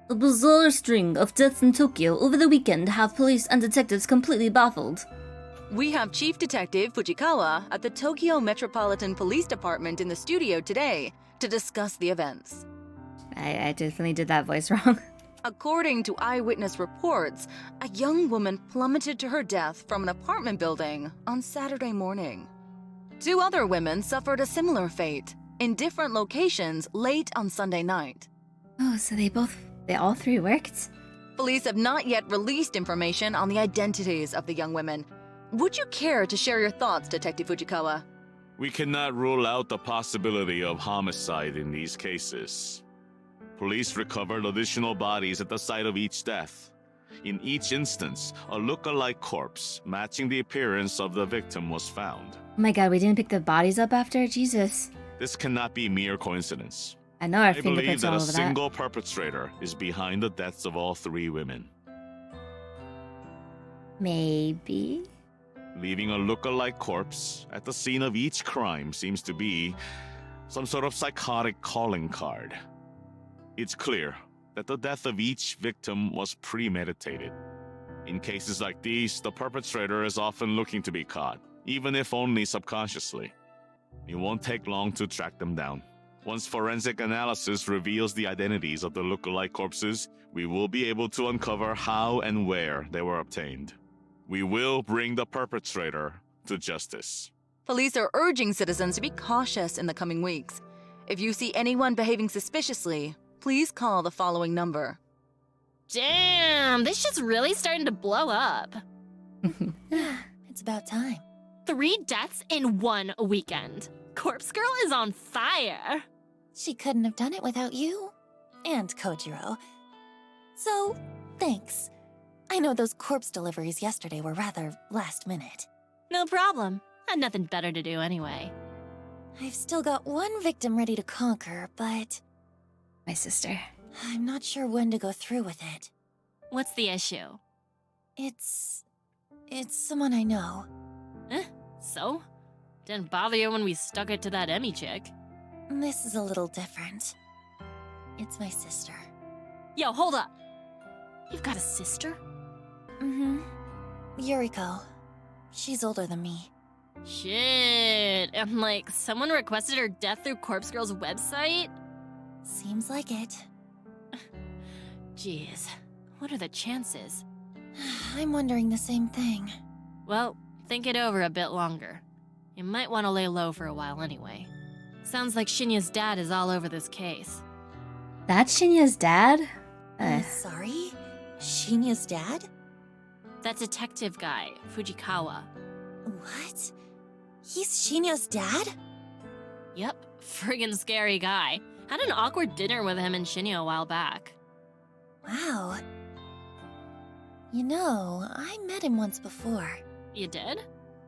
A bizarre string of deaths in Tokyo over the weekend have police and detectives completely baffled. We have Chief Detective Fujikawa at the Tokyo Metropolitan Police Department in the studio today to discuss the events. I definitely did that voice wrong. According to eyewitness reports, a young woman plummeted to her death from an apartment building on Saturday morning. 2 other women suffered a similar fate in different locations late on Sunday night. Oh, so they all three worked? Police have not yet released information on the identities of the young women. Would you care to share your thoughts, Detective Fujikawa? We cannot rule out the possibility of homicide in these cases. Police recovered additional bodies at the site of each death. In each instance, a look-alike corpse matching the appearance of the victim was found. Oh my god, we didn't pick the bodies up after? Jesus. This cannot be mere coincidence. I know our I believe fingerprints that all a over that. single perpetrator is behind the deaths of all 3 women. Maybe? Leaving a look-alike corpse at the scene of each crime seems to be some sort of psychotic calling card. It's clear that the death of each victim was premeditated. In cases like these, the perpetrator is often looking to be caught, even if only subconsciously. It won't take long to track them down. Once forensic analysis reveals the identities of the look-alike corpses, we will be able to uncover how and where they were obtained. We will bring the perpetrator to justice. Police are urging citizens to be cautious in the coming weeks. If you see anyone behaving suspiciously, please call the following number. Damn, this shit's really starting to blow up. It's about time. 3 deaths in 1 weekend. Corpse Girl is on fire. She couldn't have done it without you. And Kojiro. So, thanks. I know those corpse deliveries yesterday were rather last minute. No problem. Had nothing better to do anyway. I've still got 1 victim ready to conquer, but My sister. I'm not sure when to go through with it. What's the issue? It's someone I know. So? Didn't bother you when we stuck it to that Emmy chick. This is a little different. It's my sister. Yo, hold up. You've got a sister? Mm-hmm. Yuriko. She's older than me. Shit. And like, someone requested her death through Corpse Girl's website? Seems like it. Jeez. What are the chances? I'm wondering the same thing. Well, think it over a bit longer. You might want to lay low for a while anyway. Sounds like Shinya's dad is all over this case. That's Shinya's dad? Sorry? Shinya's dad? That detective guy, Fujikawa. What? He's Shinya's dad? Yep, friggin' scary guy. Had an awkward dinner with him and Shinya a while back. Wow. You know, I met him once before. You did?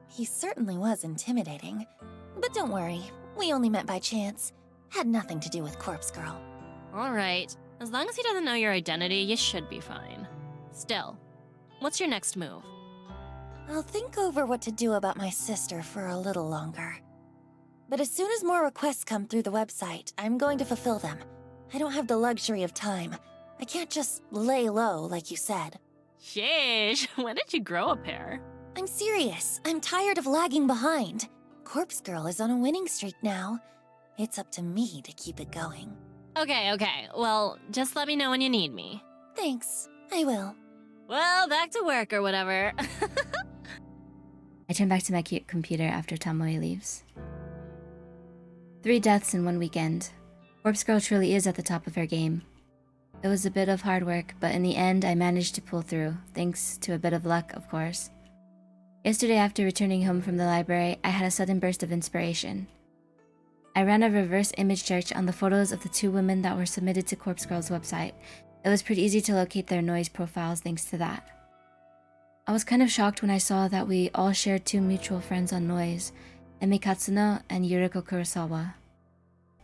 He certainly was intimidating. But don't worry, we only met by chance. Had nothing to do with Corpse Girl. Alright, as long as he doesn't know your identity, you should be fine. Still, what's your next move? I'll think over what to do about my sister for a little longer. But as soon as more requests come through the website, I'm going to fulfill them. I don't have the luxury of time. I can't just lay low like you said. Sheesh, when did you grow a pair? I'm serious. I'm tired of lagging behind. Corpse Girl is on a winning streak now. It's up to me to keep it going. Okay, well, just let me know when you need me. Thanks. I will. Well, back to work or whatever. I turn back to my computer after Tomoe leaves. 3 deaths in 1 weekend. Corpse Girl truly is at the top of her game. It was a bit of hard work, but in the end I managed to pull through, thanks to a bit of luck, of course. Yesterday after returning home from the library, I had a sudden burst of inspiration. I ran a reverse image search on the photos of the 2 women that were submitted to Corpse Girl's website. It was pretty easy to locate their noise profiles thanks to that. I was kind of shocked when I saw that we all shared 2 mutual friends on noise, Emi Katsuno and Yuriko Kurosawa.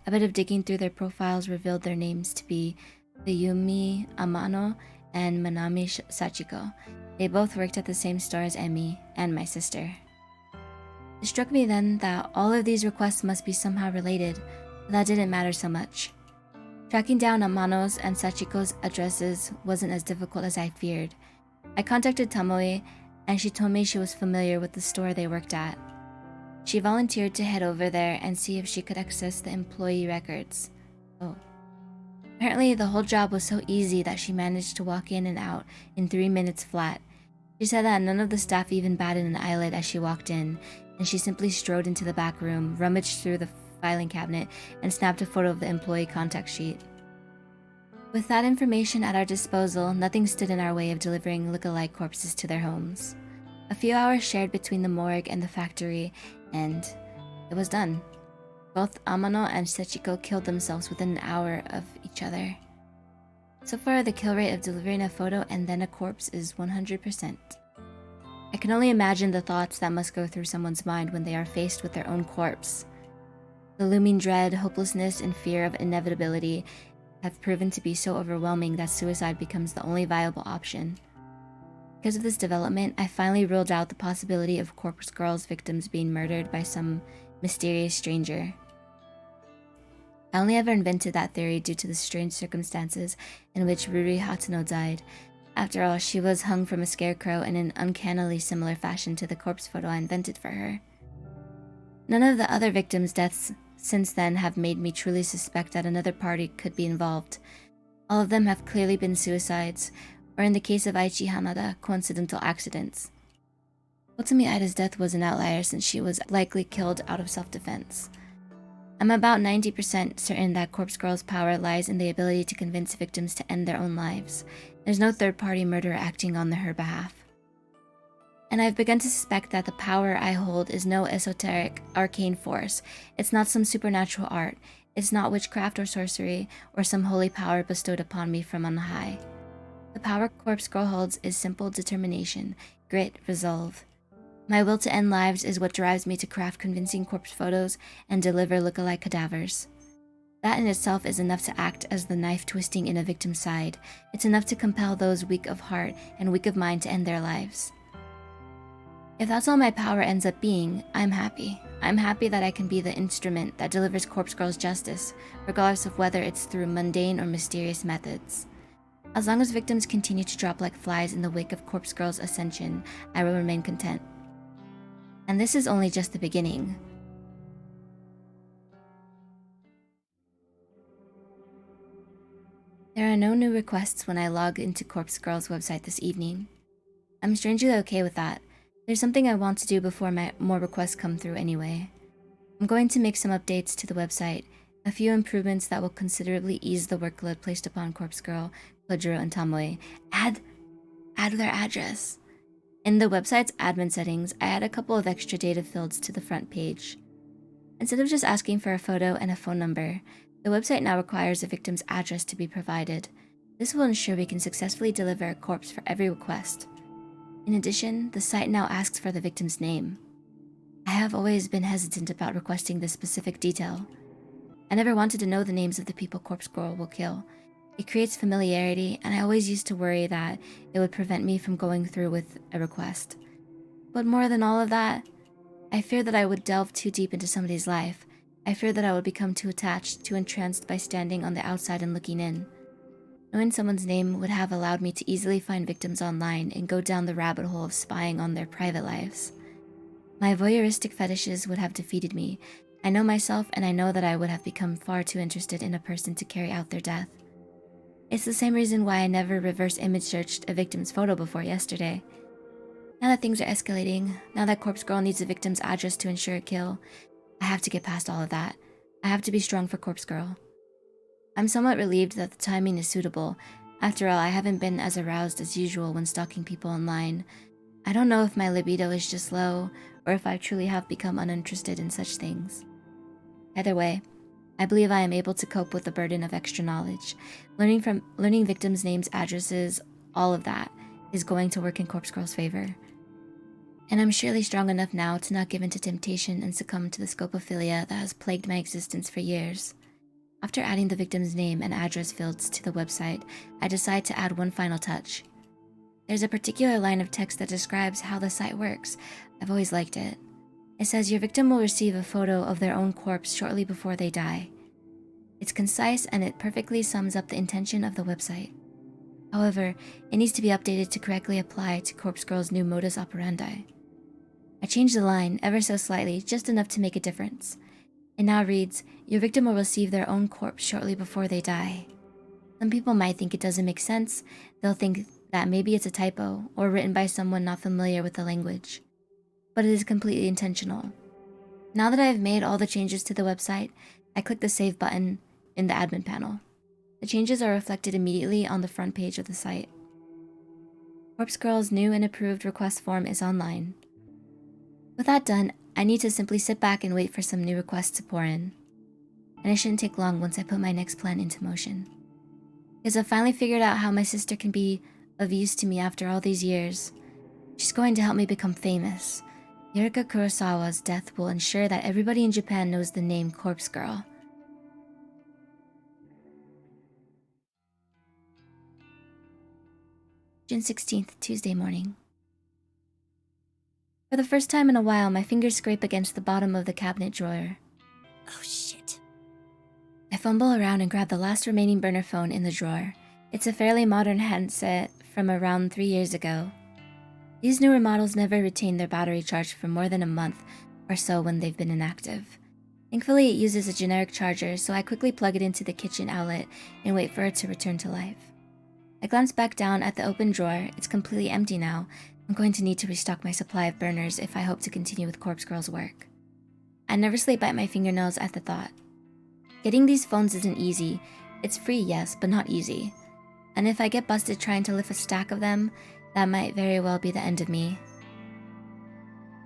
A bit of digging through their profiles revealed their names to be Yumi Amano and Manami Sachiko. They both worked at the same store as Emi and my sister. It struck me then that all of these requests must be somehow related, but that didn't matter so much. Tracking down Amano's and Sachiko's addresses wasn't as difficult as I feared. I contacted Tomoe, and she told me she was familiar with the store they worked at. She volunteered to head over there and see if she could access the employee records. Oh. Apparently, the whole job was so easy that she managed to walk in and out in 3 minutes flat. She said that none of the staff even batted an eyelid as she walked in, and she simply strode into the back room, rummaged through the filing cabinet, and snapped a photo of the employee contact sheet. With that information at our disposal, nothing stood in our way of delivering look-alike corpses to their homes. A few hours shared between the morgue and the factory, and it was done. Both Amano and Sachiko killed themselves within an hour of each other. So far, the kill rate of delivering a photo and then a corpse is 100%. I can only imagine the thoughts that must go through someone's mind when they are faced with their own corpse. The looming dread, hopelessness, and fear of inevitability have proven to be so overwhelming that suicide becomes the only viable option. Because of this development, I finally ruled out the possibility of Corpse Girl's victims being murdered by some mysterious stranger. I only ever invented that theory due to the strange circumstances in which Ruri Hatsuno died. After all, she was hung from a scarecrow in an uncannily similar fashion to the corpse photo I invented for her. None of the other victims' deaths since then have made me truly suspect that another party could be involved. All of them have clearly been suicides, or in the case of Aichi Hanada, coincidental accidents. Otome Ida's death was an outlier since she was likely killed out of self-defense. I'm about 90% certain that Corpse Girl's power lies in the ability to convince victims to end their own lives. There's no third-party murderer acting on her behalf. And I've begun to suspect that the power I hold is no esoteric, arcane force. It's not some supernatural art. It's not witchcraft or sorcery, or some holy power bestowed upon me from on high. The power Corpse Girl holds is simple determination, grit, resolve. My will to end lives is what drives me to craft convincing corpse photos and deliver look-alike cadavers. That in itself is enough to act as the knife twisting in a victim's side. It's enough to compel those weak of heart and weak of mind to end their lives. If that's all my power ends up being, I'm happy. I'm happy that I can be the instrument that delivers Corpse Girl's justice, regardless of whether it's through mundane or mysterious methods. As long as victims continue to drop like flies in the wake of Corpse Girl's ascension, I will remain content. And this is only just the beginning. There are no new requests when I log into Corpse Girl's website this evening. I'm strangely okay with that. There's something I want to do before more requests come through anyway. I'm going to make some updates to the website, a few improvements that will considerably ease the workload placed upon Corpse Girl, Kojiro, and Tomoe. Add their address. In the website's admin settings, I add a couple of extra data fields to the front page. Instead of just asking for a photo and a phone number, the website now requires a victim's address to be provided. This will ensure we can successfully deliver a corpse for every request. In addition, the site now asks for the victim's name. I have always been hesitant about requesting this specific detail. I never wanted to know the names of the people Corpse Girl will kill. It creates familiarity, and I always used to worry that it would prevent me from going through with a request. But more than all of that, I fear that I would delve too deep into somebody's life. I fear that I would become too attached, too entranced by standing on the outside and looking in. Knowing someone's name would have allowed me to easily find victims online and go down the rabbit hole of spying on their private lives. My voyeuristic fetishes would have defeated me. I know myself, and I know that I would have become far too interested in a person to carry out their death. It's the same reason why I never reverse image searched a victim's photo before yesterday. Now that things are escalating, now that Corpse Girl needs a victim's address to ensure a kill, I have to get past all of that. I have to be strong for Corpse Girl. I'm somewhat relieved that the timing is suitable. After all, I haven't been as aroused as usual when stalking people online. I don't know if my libido is just low, or if I truly have become uninterested in such things. Either way, I believe I am able to cope with the burden of extra knowledge. Learning victims' names, addresses, all of that is going to work in Corpse Girl's favor. And I'm surely strong enough now to not give in to temptation and succumb to the scopophilia that has plagued my existence for years. After adding the victim's name and address fields to the website, I decide to add one final touch. There's a particular line of text that describes how the site works. I've always liked it. It says your victim will receive a photo of their own corpse shortly before they die. It's concise and it perfectly sums up the intention of the website. However, it needs to be updated to correctly apply to Corpse Girl's new modus operandi. I changed the line ever so slightly, just enough to make a difference. It now reads, "Your victim will receive their own corpse shortly before they die." Some people might think it doesn't make sense. They'll think that maybe it's a typo or written by someone not familiar with the language. But it is completely intentional. Now that I have made all the changes to the website, I click the Save button in the admin panel. The changes are reflected immediately on the front page of the site. Corpse Girl's new and approved request form is online. With that done, I need to simply sit back and wait for some new requests to pour in. And it shouldn't take long once I put my next plan into motion. Because I've finally figured out how my sister can be of use to me after all these years. She's going to help me become famous. Yurika Kurosawa's death will ensure that everybody in Japan knows the name Corpse Girl. June 16th, Tuesday morning. For the first time in a while, my fingers scrape against the bottom of the cabinet drawer. Oh shit. I fumble around and grab the last remaining burner phone in the drawer. It's a fairly modern handset from around 3 years ago. These newer models never retain their battery charged for more than a month or so when they've been inactive. Thankfully, it uses a generic charger, so I quickly plug it into the kitchen outlet and wait for it to return to life. I glance back down at the open drawer. It's completely empty now. I'm going to need to restock my supply of burners if I hope to continue with Corpse Girl's work. I nervously bite my fingernails at the thought. Getting these phones isn't easy. It's free, yes, but not easy. And if I get busted trying to lift a stack of them, that might very well be the end of me.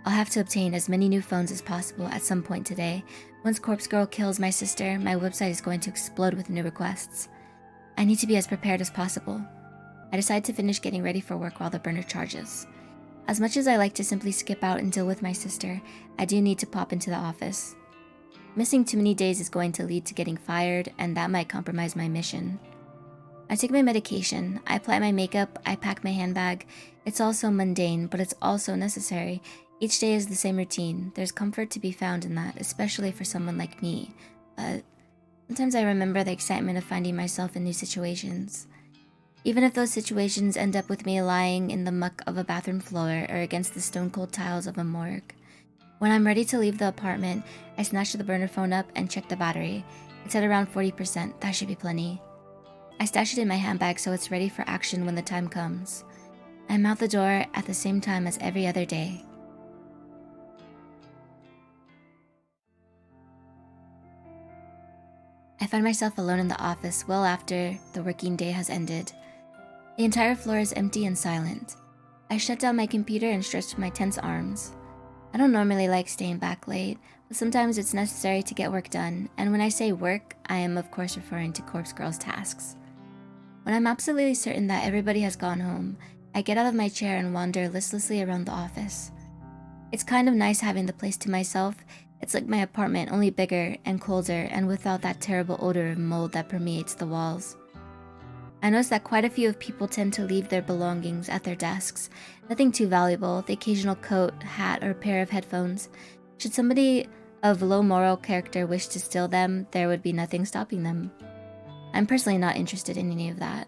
I'll have to obtain as many new phones as possible at some point today. Once Corpse Girl kills my sister, my website is going to explode with new requests. I need to be as prepared as possible. I decide to finish getting ready for work while the burner charges. As much as I like to simply skip out and deal with my sister, I do need to pop into the office. Missing too many days is going to lead to getting fired, and that might compromise my mission. I take my medication, I apply my makeup, I pack my handbag. It's all so mundane, but it's also necessary. Each day is the same routine. There's comfort to be found in that, especially for someone like me. But sometimes I remember the excitement of finding myself in new situations. Even if those situations end up with me lying in the muck of a bathroom floor or against the stone-cold tiles of a morgue. When I'm ready to leave the apartment, I snatch the burner phone up and check the battery. It's at around 40%, that should be plenty. I stash it in my handbag so it's ready for action when the time comes. I'm out the door at the same time as every other day. I find myself alone in the office well after the working day has ended. The entire floor is empty and silent. I shut down my computer and stretch my tense arms. I don't normally like staying back late, but sometimes it's necessary to get work done, and when I say work, I am of course referring to Corpse Girl's tasks. When I'm absolutely certain that everybody has gone home, I get out of my chair and wander listlessly around the office. It's kind of nice having the place to myself. It's like my apartment, only bigger and colder and without that terrible odor of mold that permeates the walls. I notice that quite a few of people tend to leave their belongings at their desks. Nothing too valuable, the occasional coat, hat, or pair of headphones. Should somebody of low moral character wish to steal them, there would be nothing stopping them. I'm personally not interested in any of that.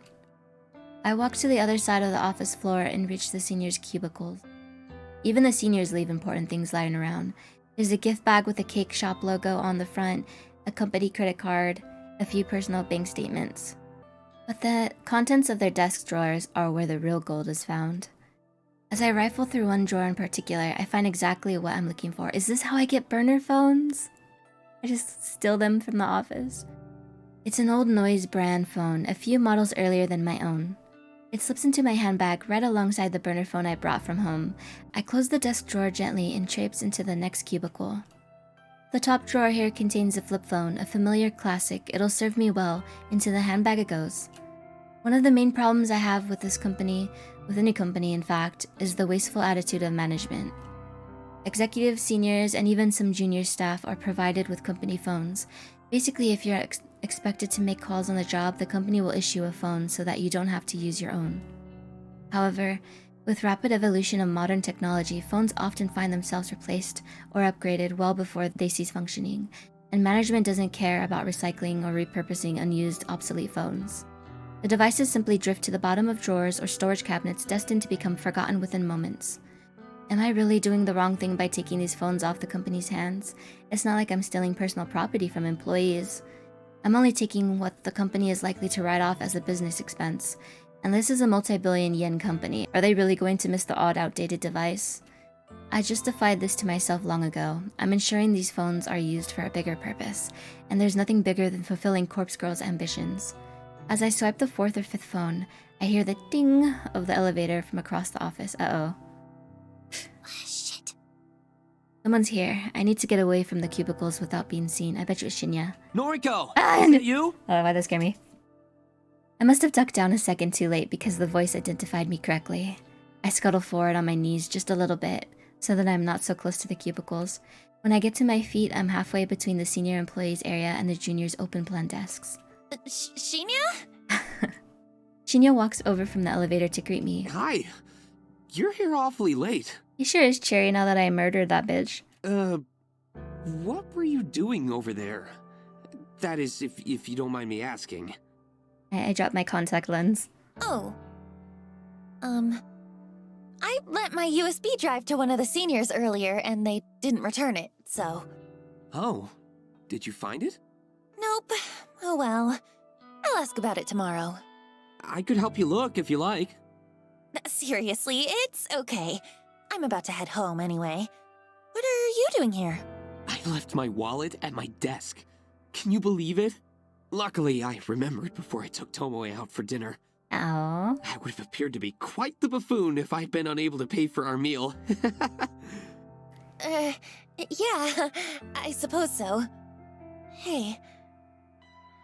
I walk to the other side of the office floor and reach the seniors' cubicles. Even the seniors leave important things lying around. There's a gift bag with a cake shop logo on the front, a company credit card, a few personal bank statements. But the contents of their desk drawers are where the real gold is found. As I rifle through one drawer in particular, I find exactly what I'm looking for. Is this how I get burner phones? I just steal them from the office. It's an old Noise brand phone, a few models earlier than my own. It slips into my handbag right alongside the burner phone I brought from home. I close the desk drawer gently and traipse into the next cubicle. The top drawer here contains a flip phone, a familiar classic. It'll serve me well. Into the handbag it goes. One of the main problems I have with this company, with any company in fact, is the wasteful attitude of management. Executives, seniors, and even some junior staff are provided with company phones. Basically, if you're expected to make calls on the job, the company will issue a phone so that you don't have to use your own. However, with rapid evolution of modern technology, phones often find themselves replaced or upgraded well before they cease functioning. and management doesn't care about recycling or repurposing unused, obsolete phones. The devices simply drift to the bottom of drawers or storage cabinets destined to become forgotten within moments. Am I really doing the wrong thing by taking these phones off the company's hands? It's not like I'm stealing personal property from employees. I'm only taking what the company is likely to write off as a business expense. And this is a multi-billion yen company. Are they really going to miss the odd outdated device? I justified this to myself long ago. I'm ensuring these phones are used for a bigger purpose, and there's nothing bigger than fulfilling Corpse Girl's ambitions. As I swipe the 4th or 5th phone, I hear the ding of the elevator from across the office. Uh-oh. Shit. Someone's here. I need to get away from the cubicles without being seen. I bet you it's Shinya. Noriko! Ah, Is it you? Oh, why'd that scare me? I must have ducked down a second too late because the voice identified me correctly. I scuttle forward on my knees just a little bit, so that I'm not so close to the cubicles. When I get to my feet, I'm halfway between the senior employees area and the juniors' open plan desks. Shinya? Shinya walks over from the elevator to greet me. Hi. You're here awfully late. He sure is cherry now that I murdered that bitch. What were you doing over there? That is, if you don't mind me asking. I dropped my contact lens. Oh. I lent my USB drive to one of the seniors earlier, and they didn't return it, so... Oh. Did you find it? Nope. Oh well. I'll ask about it tomorrow. I could help you look if you like. Seriously, it's okay. I'm about to head home anyway. What are you doing here? I left my wallet at my desk. Can you believe it? Luckily, I remembered before I took Tomoe out for dinner. Ow. I would have appeared to be quite the buffoon if I'd been unable to pay for our meal. Yeah, I suppose so. Hey,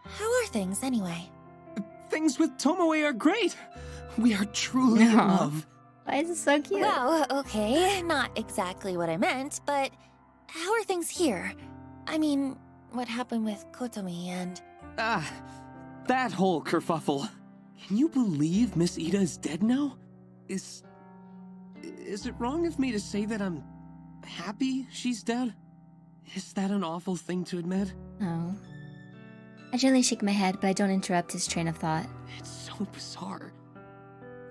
how are things anyway? Things with Tomoe are great. We are truly in Aw. love. Why is it so cute? Wow, okay, not exactly what I meant, but how are things here? I mean, what happened with Kotomi and... Ah, that whole kerfuffle. Can you believe Miss Ida is dead now? Is it wrong of me to say that I'm happy she's dead? Is that an awful thing to admit? Oh. I gently shake my head, but I don't interrupt his train of thought. It's so bizarre.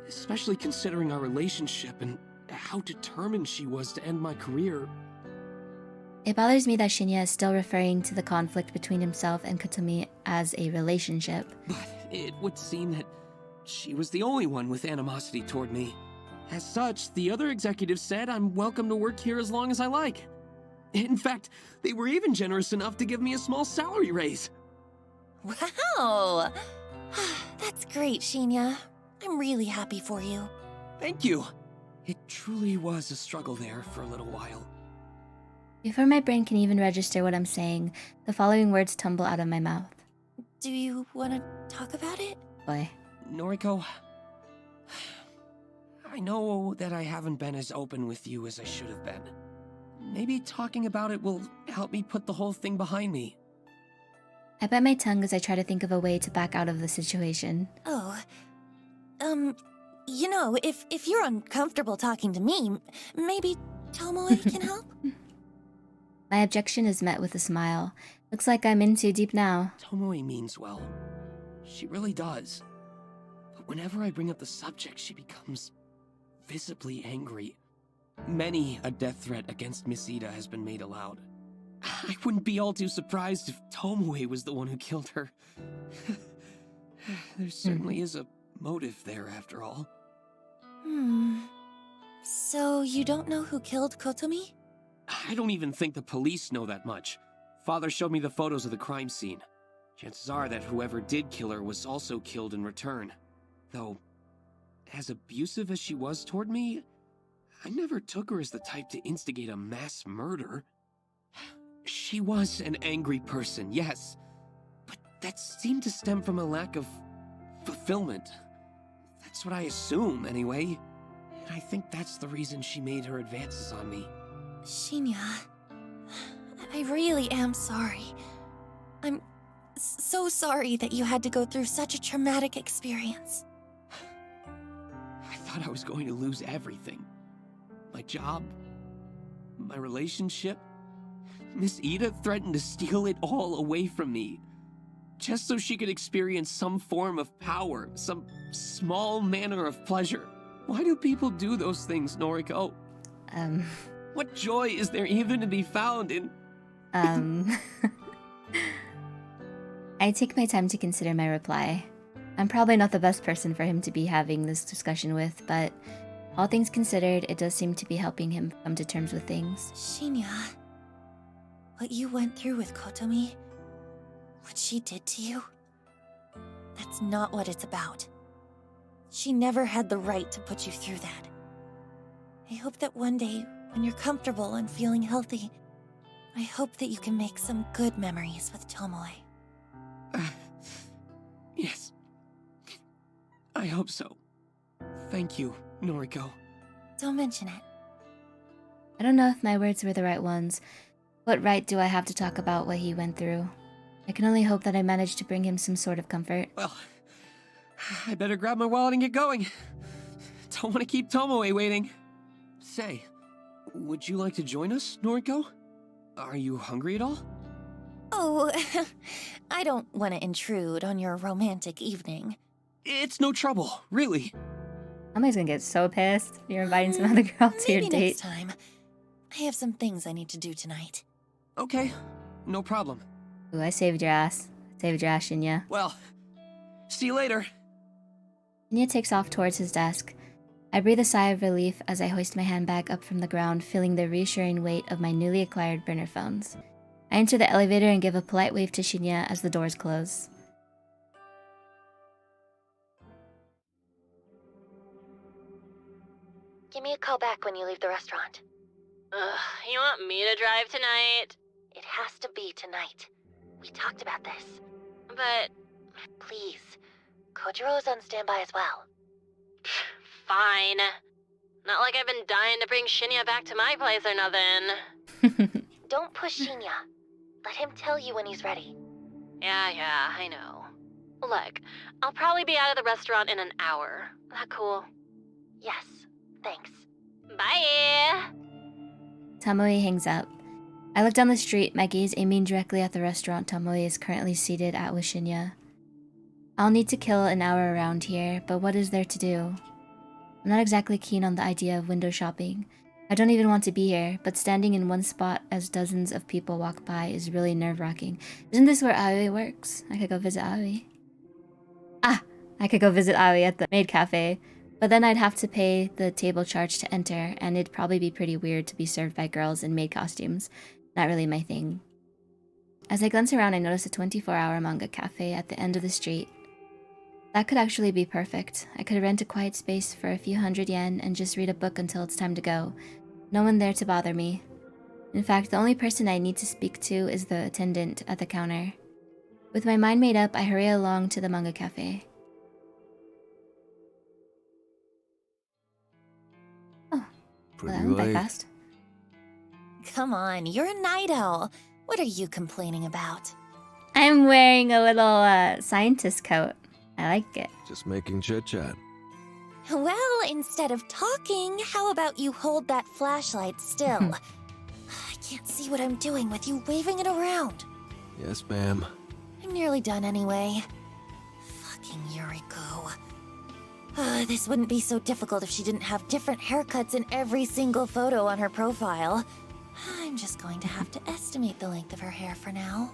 Especially considering our relationship and how determined she was to end my career. It bothers me that Shinya is still referring to the conflict between himself and Kotomi as a relationship. But it would seem that she was the only one with animosity toward me. As such, the other executives said I'm welcome to work here as long as I like. In fact, they were even generous enough to give me a small salary raise. Wow! That's great, Shinya. I'm really happy for you. Thank you. It truly was a struggle there for a little while. Before my brain can even register what I'm saying, the following words tumble out of my mouth. Do you want to talk about it? Boy. Noriko, I know that I haven't been as open with you as I should have been. Maybe talking about it will help me put the whole thing behind me. I bite my tongue as I try to think of a way to back out of the situation. Oh. You know, if you're uncomfortable talking to me, maybe Tomoe can help? My objection is met with a smile. Looks like I'm in too deep now. Tomoe means well. She really does. But whenever I bring up the subject, she becomes visibly angry. Many a death threat against Miss Ida has been made aloud. I wouldn't be all too surprised if Tomoe was the one who killed her. There certainly is a motive there, after all. So you don't know who killed Kotomi? I don't even think the police know that much. Father showed me the photos of the crime scene. Chances are that whoever did kill her was also killed in return. Though, as abusive as she was toward me, I never took her as the type to instigate a mass murder. She was an angry person, yes, but that seemed to stem from a lack of fulfillment. That's what I assume, anyway. And I think that's the reason she made her advances on me. Shinya, I really am sorry. I'm so sorry that you had to go through such a traumatic experience. I thought I was going to lose everything. My job, my relationship, Miss Ida threatened to steal it all away from me. Just so she could experience some form of power, some small manner of pleasure. Why do people do those things, Noriko? What joy is there even to be found in... I take my time to consider my reply. I'm probably not the best person for him to be having this discussion with, but all things considered, it does seem to be helping him come to terms with things. Shinya, what you went through with Kotomi, what she did to you, that's not what it's about. She never had the right to put you through that. I hope that one day, when you're comfortable and feeling healthy, I hope that you can make some good memories with Tomoe. Yes. I hope so. Thank you, Noriko. Don't mention it. I don't know if my words were the right ones. What right do I have to talk about what he went through? I can only hope that I managed to bring him some sort of comfort. Well, I better grab my wallet and get going. Don't want to keep Tomoe waiting. Say, would you like to join us, Noriko? Are you hungry at all? Oh, I don't want to intrude on your romantic evening. It's no trouble, really. Somebody's gonna get so pissed. You're inviting some other girl to your Maybe date. next time. I have some things I need to do tonight. Okay, no problem. Ooh, I saved your ass. Saved your ass, Shinya. Well, see you later. Shinya takes off towards his desk. I breathe a sigh of relief as I hoist my handbag up from the ground, feeling the reassuring weight of my newly acquired burner phones. I enter the elevator and give a polite wave to Shinya as the doors close. Give me a call back when you leave the restaurant. Ugh, you want me to drive tonight? It has to be tonight. We talked about this. But Please. Kojiro's on standby as well. fine. Not like I've been dying to bring Shinya back to my place or nothing. Don't push Shinya. Let him tell you when he's ready. Yeah, I know. Look, I'll probably be out of the restaurant in an hour. That cool? Yes, thanks. Bye! Tomoe hangs up. I look down the street, my gaze aiming directly at the restaurant Tomoe is currently seated at with Shinya. I'll need to kill an hour around here, but what is there to do? I'm not exactly keen on the idea of window shopping. I don't even want to be here, but standing in one spot as dozens of people walk by is really nerve-wracking. Isn't this where Aoi works? I could go visit Aoi. I could go visit Aoi at the maid cafe, but then I'd have to pay the table charge to enter, and it'd probably be pretty weird to be served by girls in maid costumes. Not really my thing. As I glance around, I notice a 24-hour manga cafe at the end of the street. That could actually be perfect. I could rent a quiet space for a few hundred yen and just read a book until it's time to go. No one there to bother me. In fact, the only person I need to speak to is the attendant at the counter. With my mind made up, I hurry along to the manga cafe. Oh, well, that went by fast. Come on, you're a night owl. What are you complaining about? I'm wearing a little scientist coat. I like it. Just making chit-chat. Well, instead of talking, how about you hold that flashlight still? I can't see what I'm doing with you waving it around. Yes, ma'am. I'm nearly done anyway. Fucking Yuriko. This wouldn't be so difficult if she didn't have different haircuts in every single photo on her profile. I'm just going to have to estimate the length of her hair for now.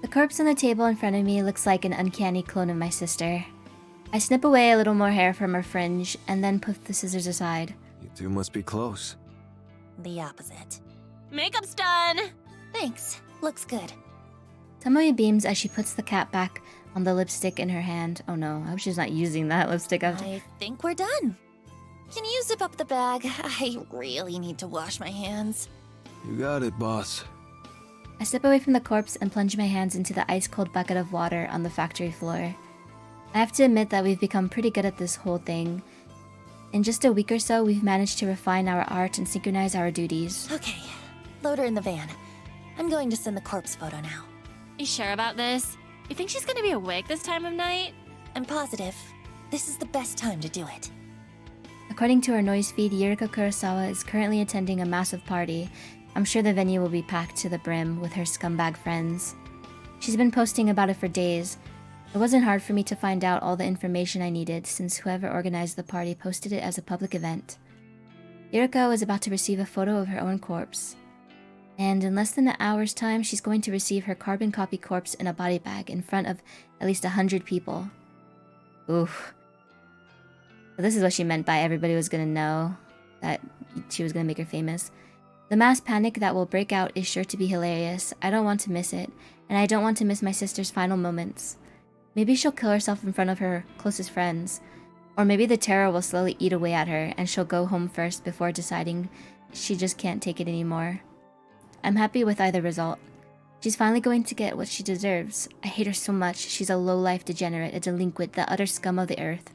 The corpse on the table in front of me looks like an uncanny clone of my sister. I snip away a little more hair from her fringe and then put the scissors aside. You two must be close. The opposite. Makeup's done! Thanks. Looks good. Tomoe beams as she puts the cap back on the lipstick in her hand. Oh no, I hope she's not using that lipstick after. I think we're done. Can you zip up the bag? I really need to wash my hands. You got it, boss. I step away from the corpse and plunge my hands into the ice-cold bucket of water on the factory floor. I have to admit that we've become pretty good at this whole thing. In just a week or so, we've managed to refine our art and synchronize our duties. Okay, load her in the van. I'm going to send the corpse photo now. You sure about this? You think she's gonna be awake this time of night? I'm positive. This is the best time to do it. According to our noise feed, Yuriko Kurosawa is currently attending a massive party, I'm sure the venue will be packed to the brim with her scumbag friends. She's been posting about it for days. It wasn't hard for me to find out all the information I needed since whoever organized the party posted it as a public event. Yuriko was about to receive a photo of her own corpse. And in less than an hour's time, she's going to receive her carbon copy corpse in a body bag in front of at least 100 people. Oof. So this is what she meant by everybody was gonna know that she was gonna make her famous. The mass panic that will break out is sure to be hilarious. I don't want to miss it, and I don't want to miss my sister's final moments. Maybe she'll kill herself in front of her closest friends. Or maybe the terror will slowly eat away at her and she'll go home first before deciding she just can't take it anymore. I'm happy with either result. She's finally going to get what she deserves. I hate her so much. She's a low-life degenerate, a delinquent, the utter scum of the earth.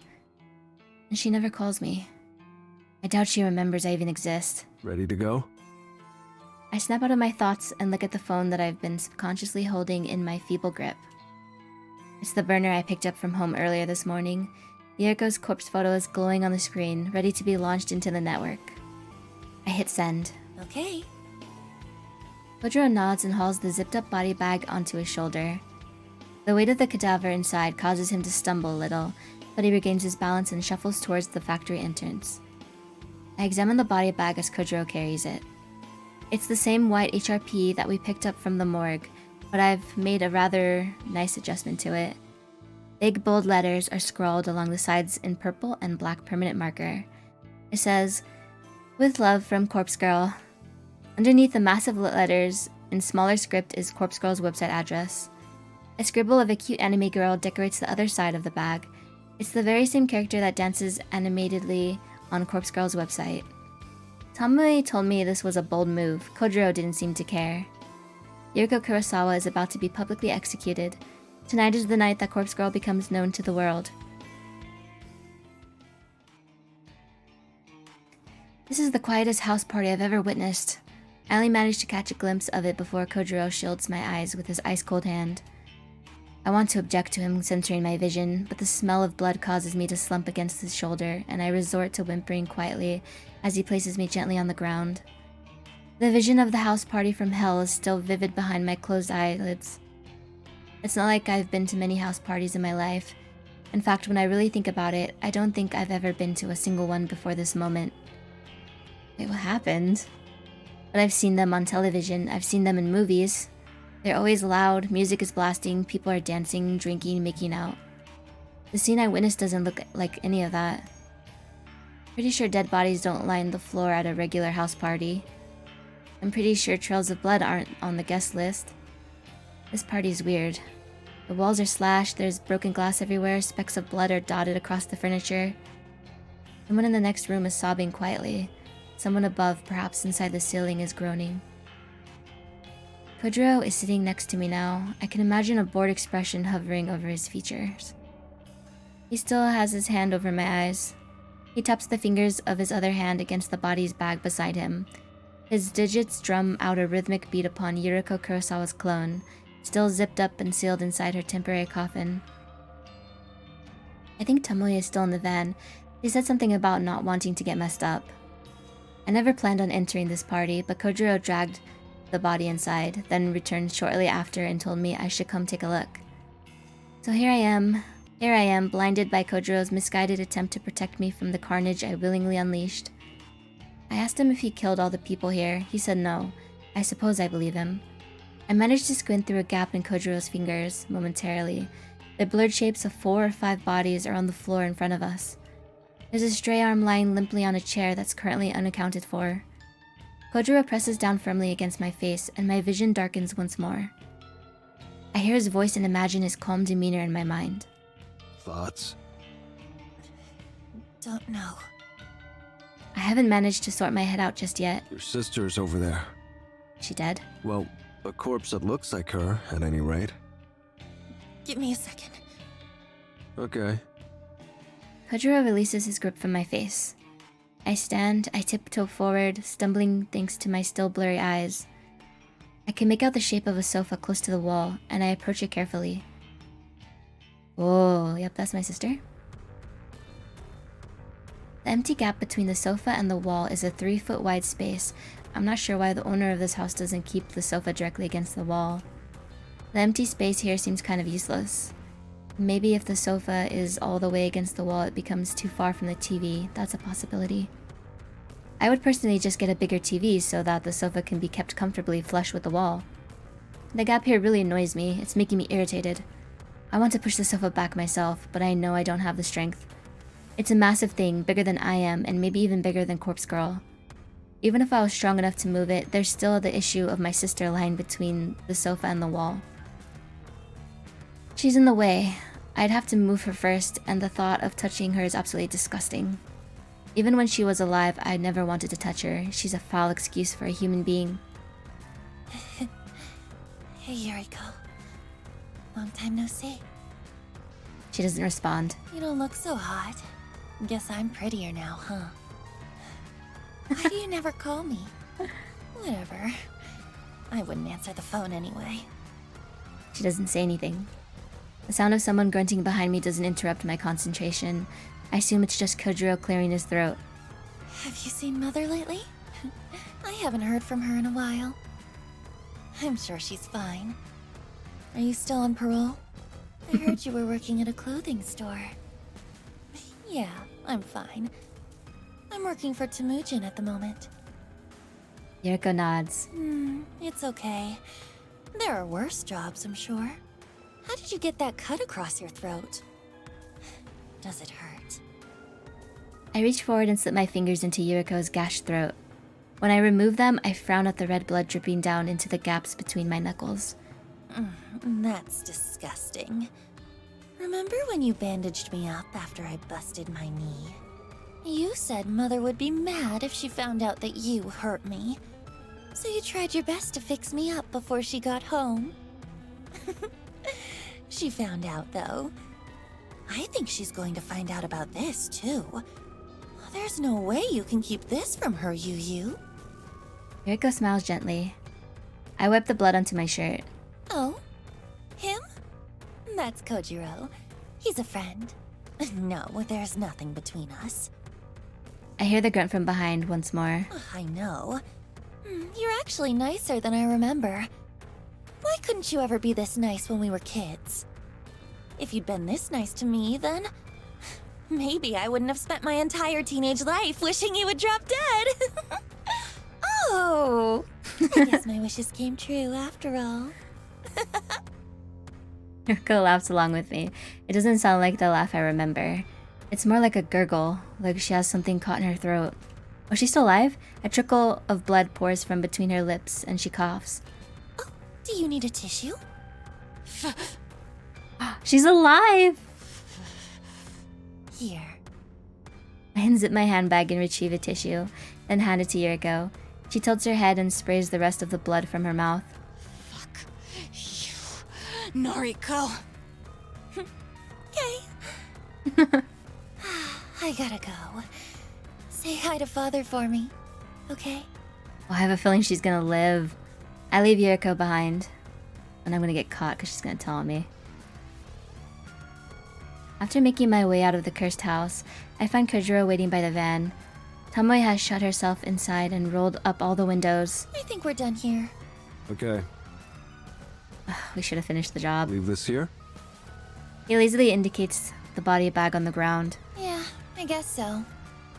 And she never calls me. I doubt she remembers I even exist. Ready to go? I snap out of my thoughts and look at the phone that I've been subconsciously holding in my feeble grip. It's the burner I picked up from home earlier this morning. Yuriko's corpse photo is glowing on the screen, ready to be launched into the network. I hit send. Okay. Kojiro nods and hauls the zipped-up body bag onto his shoulder. The weight of the cadaver inside causes him to stumble a little, but he regains his balance and shuffles towards the factory entrance. I examine the body bag as Kojiro carries it. It's the same white HRP that we picked up from the morgue, but I've made a rather nice adjustment to it. Big bold letters are scrawled along the sides in purple and black permanent marker. It says, "With love from Corpse Girl." Underneath the massive letters, in smaller script, is Corpse Girl's website address. A scribble of a cute anime girl decorates the other side of the bag. It's the very same character that dances animatedly on Corpse Girl's website. Tomoe told me this was a bold move. Kojiro didn't seem to care. Yuriko Kurosawa is about to be publicly executed. Tonight is the night that Corpse Girl becomes known to the world. This is the quietest house party I've ever witnessed. I only managed to catch a glimpse of it before Kojiro shields my eyes with his ice-cold hand. I want to object to him censoring my vision, but the smell of blood causes me to slump against his shoulder, and I resort to whimpering quietly as he places me gently on the ground. The vision of the house party from hell is still vivid behind my closed eyelids. It's not like I've been to many house parties in my life. In fact, when I really think about it, I don't think I've ever been to a single one before this moment. Wait, what happened? But I've seen them on television, I've seen them in movies. They're always loud, music is blasting, people are dancing, drinking, making out. The scene I witnessed doesn't look like any of that. Pretty sure dead bodies don't line the floor at a regular house party. I'm pretty sure trails of blood aren't on the guest list. This party's weird. The walls are slashed, there's broken glass everywhere, specks of blood are dotted across the furniture. Someone in the next room is sobbing quietly. Someone above, perhaps inside the ceiling, is groaning. Kojiro is sitting next to me now. I can imagine a bored expression hovering over his features. He still has his hand over my eyes. He taps the fingers of his other hand against the body's bag beside him. His digits drum out a rhythmic beat upon Yuriko Kurosawa's clone, still zipped up and sealed inside her temporary coffin. I think Tomoe is still in the van. He said something about not wanting to get messed up. I never planned on entering this party, but Kojiro dragged the body inside, then returned shortly after and told me I should come take a look. So here I am, blinded by Kojiro's misguided attempt to protect me from the carnage I willingly unleashed. I asked him if he killed all the people here. He said no. I suppose I believe him. I managed to squint through a gap in Kojiro's fingers, momentarily. The blurred shapes of 4 or 5 bodies are on the floor in front of us. There's a stray arm lying limply on a chair that's currently unaccounted for. Kojiro presses down firmly against my face, and my vision darkens once more. I hear his voice and imagine his calm demeanor in my mind. Thoughts? Don't know. I haven't managed to sort my head out just yet. Your sister's over there. She dead? Well, a corpse that looks like her, at any rate. Give me a second. Okay. Kojiro releases his grip from my face. I stand, I tiptoe forward, stumbling thanks to my still blurry eyes. I can make out the shape of a sofa close to the wall, and I approach it carefully. Oh, yep, that's my sister. The empty gap between the sofa and the wall is a 3-foot wide space. I'm not sure why the owner of this house doesn't keep the sofa directly against the wall. The empty space here seems kind of useless. Maybe if the sofa is all the way against the wall, it becomes too far from the TV. That's a possibility. I would personally just get a bigger TV so that the sofa can be kept comfortably flush with the wall. The gap here really annoys me. It's making me irritated. I want to push the sofa back myself, but I know I don't have the strength. It's a massive thing, bigger than I am, and maybe even bigger than Corpse Girl. Even if I was strong enough to move it, there's still the issue of my sister lying between the sofa and the wall. She's in the way. I'd have to move her first, and the thought of touching her is absolutely disgusting. Even when she was alive, I never wanted to touch her. She's a foul excuse for a human being. Hey, Yuriko. Long time no see. She doesn't respond. You don't look so hot. Guess I'm prettier now, huh? Why do you never call me? Whatever. I wouldn't answer the phone anyway. She doesn't say anything. The sound of someone grunting behind me doesn't interrupt my concentration. I assume it's just Kojiro clearing his throat. Have you seen Mother lately? I haven't heard from her in a while. I'm sure she's fine. Are you still on parole? I heard you were working at a clothing store. Yeah, I'm fine. I'm working for Temujin at the moment. Yuriko nods. It's okay. There are worse jobs, I'm sure. How did you get that cut across your throat? Does it hurt? I reach forward and slip my fingers into Yuriko's gashed throat. When I remove them, I frown at the red blood dripping down into the gaps between my knuckles. That's disgusting. Remember when you bandaged me up after I busted my knee? You said Mother would be mad if she found out that you hurt me. So you tried your best to fix me up before she got home. She found out, though. I think she's going to find out about this, too. There's no way you can keep this from her, Yu. Yuriko smiles gently. I wipe the blood onto my shirt. Oh? Him? That's Kojiro. He's a friend. No, there's nothing between us. I hear the grunt from behind once more. I know. You're actually nicer than I remember. Why couldn't you ever be this nice when we were kids? If you'd been this nice to me, then maybe I wouldn't have spent my entire teenage life wishing you would drop dead. Oh, I guess my wishes came true after all. Yuriko laughs along with me. It doesn't sound like the laugh I remember. It's more like a gurgle, like she has something caught in her throat. Oh, she's still alive? A trickle of blood pours from between her lips, and she coughs. Oh, do you need a tissue? She's alive! Here. I unzip my handbag and retrieve a tissue, then hand it to Yuriko. She tilts her head and sprays the rest of the blood from her mouth. Fuck you, Noriko. Okay. I gotta go. Say hi to Father for me, okay? Oh, I have a feeling she's gonna live. I leave Yuriko behind, and I'm gonna get caught because she's gonna tell on me. After making my way out of the cursed house, I find Kojiro waiting by the van. Tomoe has shut herself inside and rolled up all the windows. I think we're done here. Okay, We should have finished the job. leave this here? He lazily indicates the body bag on the ground. Yeah, I guess so.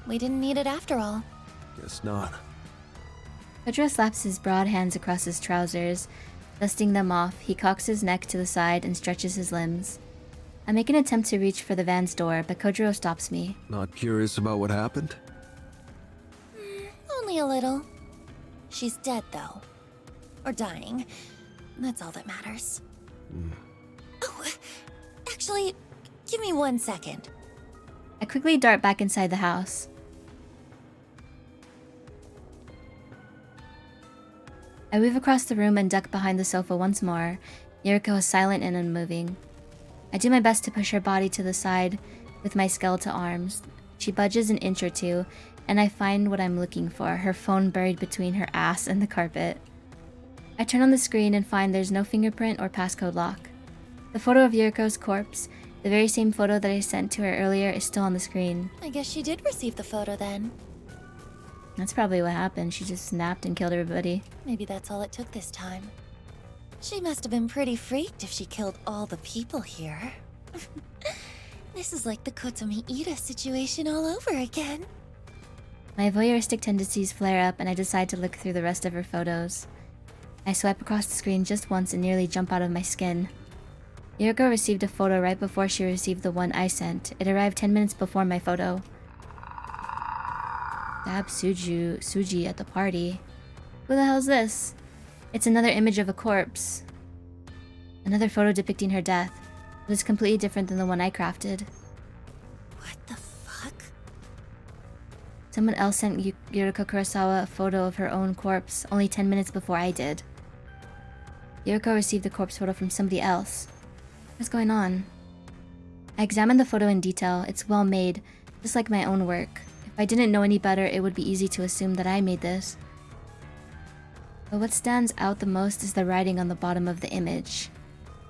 We didn't need it after all. Guess not. Kojiro slaps his broad hands across his trousers. Dusting them off, he cocks his neck to the side and stretches his limbs. I make an attempt to reach for the van's door, but Kojiro stops me. Not curious about what happened? Only a little. She's dead, though. Or dying. That's all that matters. Oh, actually, give me 1 second. I quickly dart back inside the house. I weave across the room and duck behind the sofa once more. Yuriko is silent and unmoving. I do my best to push her body to the side with my skeletal arms. She budges an inch or two, and I find what I'm looking for, her phone buried between her ass and the carpet. I turn on the screen and find there's no fingerprint or passcode lock. The photo of Yuriko's corpse, the very same photo that I sent to her earlier, is still on the screen. I guess she did receive the photo then. That's probably what happened. She just snapped and killed everybody. Maybe that's all it took this time. She must have been pretty freaked if she killed all the people here. This is like the Kotomi Ida situation all over again. My voyeuristic tendencies flare up and I decide to look through the rest of her photos. I swipe across the screen just once and nearly jump out of my skin. Yuriko received a photo right before she received the one I sent. It arrived 10 minutes before my photo. Stab Suji at the party. Who the hell's this? It's another image of a corpse. Another photo depicting her death. But it's completely different than the one I crafted. What the fuck? Someone else sent Yuriko Kurosawa a photo of her own corpse only 10 minutes before I did. Yuriko received the corpse photo from somebody else. What's going on? I examined the photo in detail. It's well made, just like my own work. If I didn't know any better, it would be easy to assume that I made this. But what stands out the most is the writing on the bottom of the image.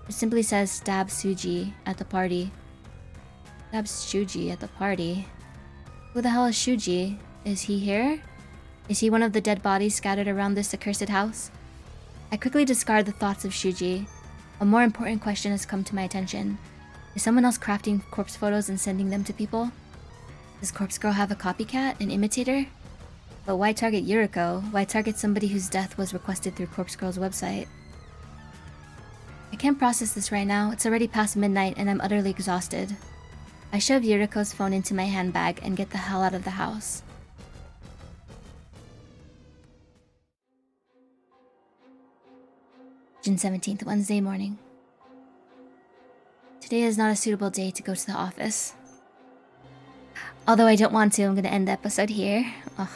It simply says, "Stab Suji at the party." Stab Shuji at the party? Who the hell is Shuji? Is he here? Is he one of the dead bodies scattered around this accursed house? I quickly discard the thoughts of Shuji. A more important question has come to my attention. Is someone else crafting corpse photos and sending them to people? Does Corpse Girl have a copycat, an imitator? But why target Yuriko? Why target somebody whose death was requested through Corpse Girl's website? I can't process this right now. It's already past midnight and I'm utterly exhausted. I shove Yuriko's phone into my handbag and get the hell out of the house. June 17th, Wednesday morning. Today is not a suitable day to go to the office. Although I don't want to, I'm gonna end the episode here. Ugh.